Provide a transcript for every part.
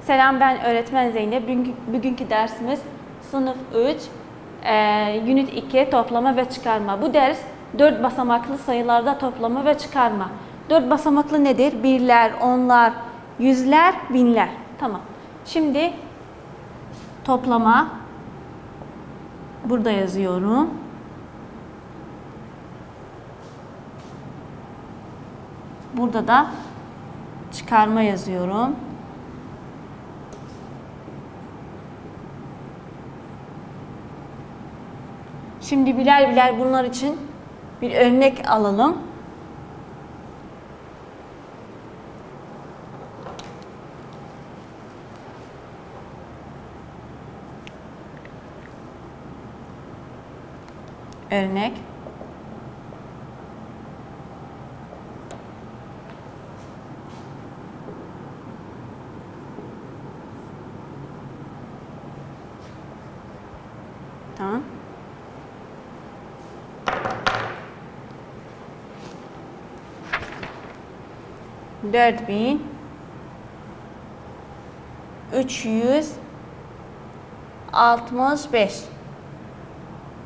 Selam, ben öğretmen Zeynep. Bugünkü dersimiz sınıf 3, Unit 2 toplama ve çıkarma. Bu ders 4 basamaklı sayılarda toplama ve çıkarma. 4 basamaklı nedir? Birler, onlar, yüzler, binler. Tamam. Şimdi toplama. Burada yazıyorum. Burada da çıkarma yazıyorum. Şimdi birer birer bunlar için bir örnek alalım. Örnek. Tamam. Dört bin 365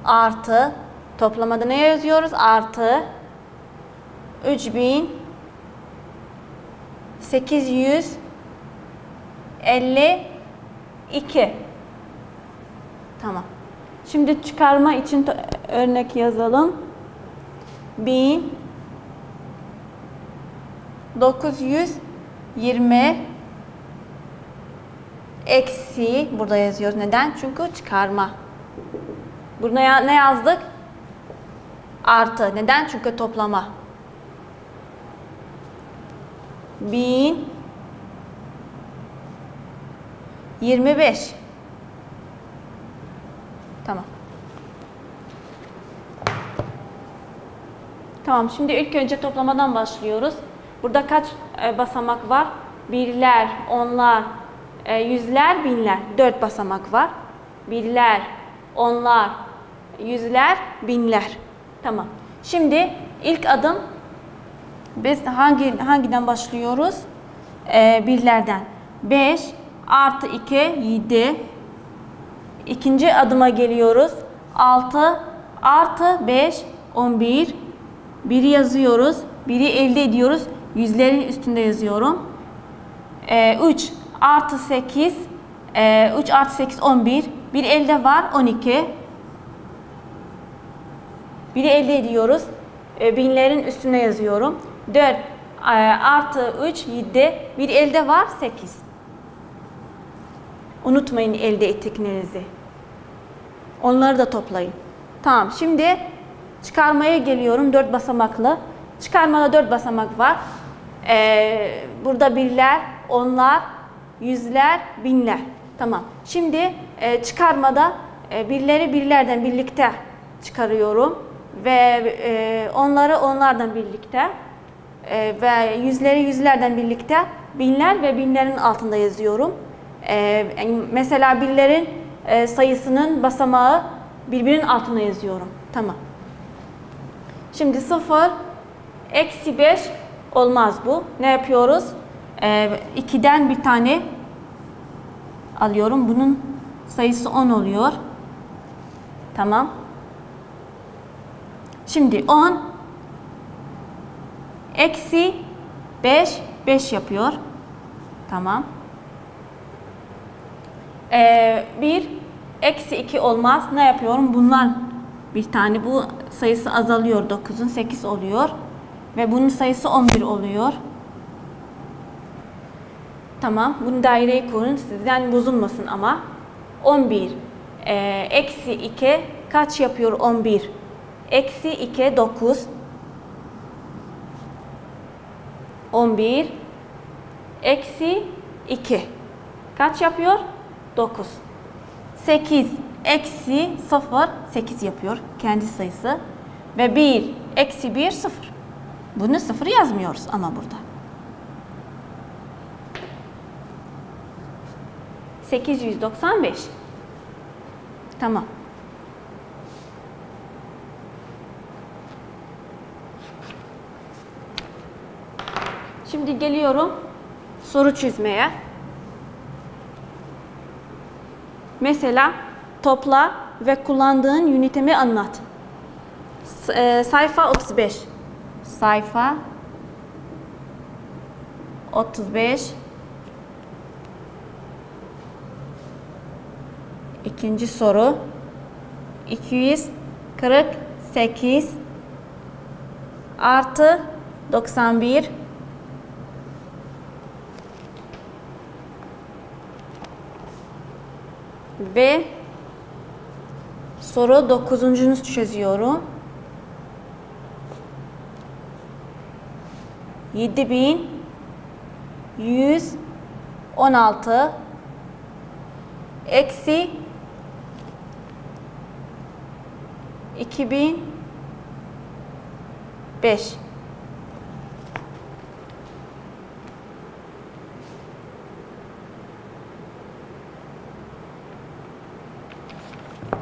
artı toplamada ne yazıyoruz? Artı 3852. Tamam. Şimdi çıkarma için örnek yazalım. 1920 eksi burada yazıyoruz. Neden? Çünkü çıkarma. Burada ne yazdık? Artı. Neden? Çünkü toplama. 1025. Tamam. Tamam. Şimdi ilk önce toplamadan başlıyoruz. Burada kaç basamak var? Birler, onlar, yüzler, binler. 4 basamak var. Birler, onlar, yüzler, binler. Tamam. Şimdi ilk adım biz hangiden başlıyoruz? Birlerden. 5 artı 2 7. İkinci adıma geliyoruz. 6 artı 5 11. 1'i yazıyoruz. 1'i elde ediyoruz. Yüzlerin üstünde yazıyorum. 3 artı 8 3 artı 8 11. Bir elde var 12. 1'i elde ediyoruz. Binlerin üstüne yazıyorum. 4 artı 3 7. Bir elde var 8. Unutmayın elde ettiklerinizi. Onları da toplayın. Tamam. Şimdi çıkarmaya geliyorum. 4 basamaklı. Çıkarmada 4 basamak var. Burada birler, onlar, yüzler, binler. Tamam. Şimdi çıkarmada birleri birlerden birlikte çıkarıyorum. Ve onları onlardan birlikte ve yüzleri yüzlerden birlikte binler ve binlerin altında yazıyorum. Mesela birlerin sayısının basamağı birbirinin altına yazıyorum. Tamam. Şimdi 0 eksi 5 olmaz bu. Ne yapıyoruz? 2'den bir tane alıyorum. Bunun sayısı 10 oluyor. Tamam. Şimdi 10 eksi 5 5 yapıyor. Tamam. 1 eksi 2 olmaz. Ne yapıyorum? Bunlar bir tane. Bu sayısı azalıyor. 9'un 8 oluyor. Ve bunun sayısı 11 oluyor. Tamam. Bunu daireyi kurun. Sizden bozulmasın ama. 11 eksi 2 kaç yapıyor 11? Eksi 2 9. 11 eksi 2 kaç yapıyor? 9. 8 eksi 0 8 yapıyor kendi sayısı. Ve 1 eksi 1 0. Bunu 0 yazmıyoruz ama burada. 895. Tamam. Şimdi geliyorum soru çözmeye. Mesela topla ve kullandığın ünitemi anlat. Sayfa 35. Sayfa 35. İkinci soru. 248 artı 91 ve soru 9'uncunu çözüyorum. 7116 eksi 2005.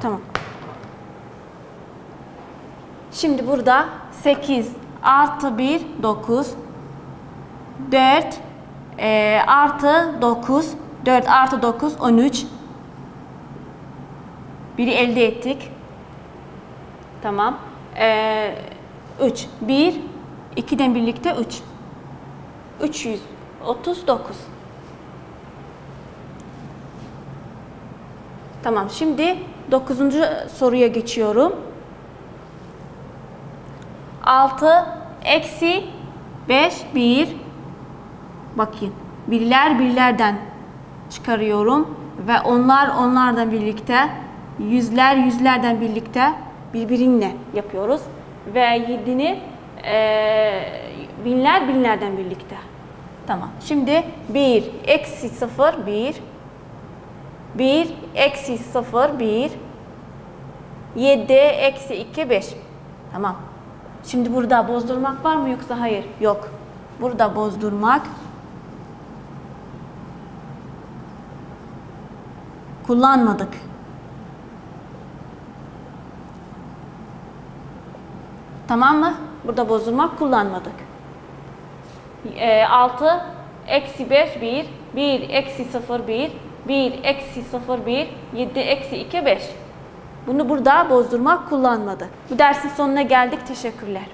Tamam. Şimdi burada 8 artı 1 9, 4 artı 9, 4 artı 9 13. Biri elde ettik. Tamam. 3 1 2'den birlikte 3. 339. Tamam. Şimdi 9. soruya geçiyorum. 6 eksi 5 1. Bakayım. Birler birlerden çıkarıyorum ve onlar onlardan birlikte, yüzler yüzlerden birlikte birbiriyle yapıyoruz ve 7'ni binler binlerden birlikte. Tamam. Şimdi 1 eksi 0 1, 1 eksi 0 1, 7 eksi 2 5. Tamam. Şimdi burada bozdurmak var mı yoksa hayır? Yok. Burada bozdurmak kullanmadık. Tamam mı? Burada bozdurmak kullanmadık. 6 eksi 5 1, 1 eksi 0 1, 1 eksi 0 1, 7 eksi 2 5. Bunu burada bozdurmak kullanmadı. Bu dersin sonuna geldik. Teşekkürler.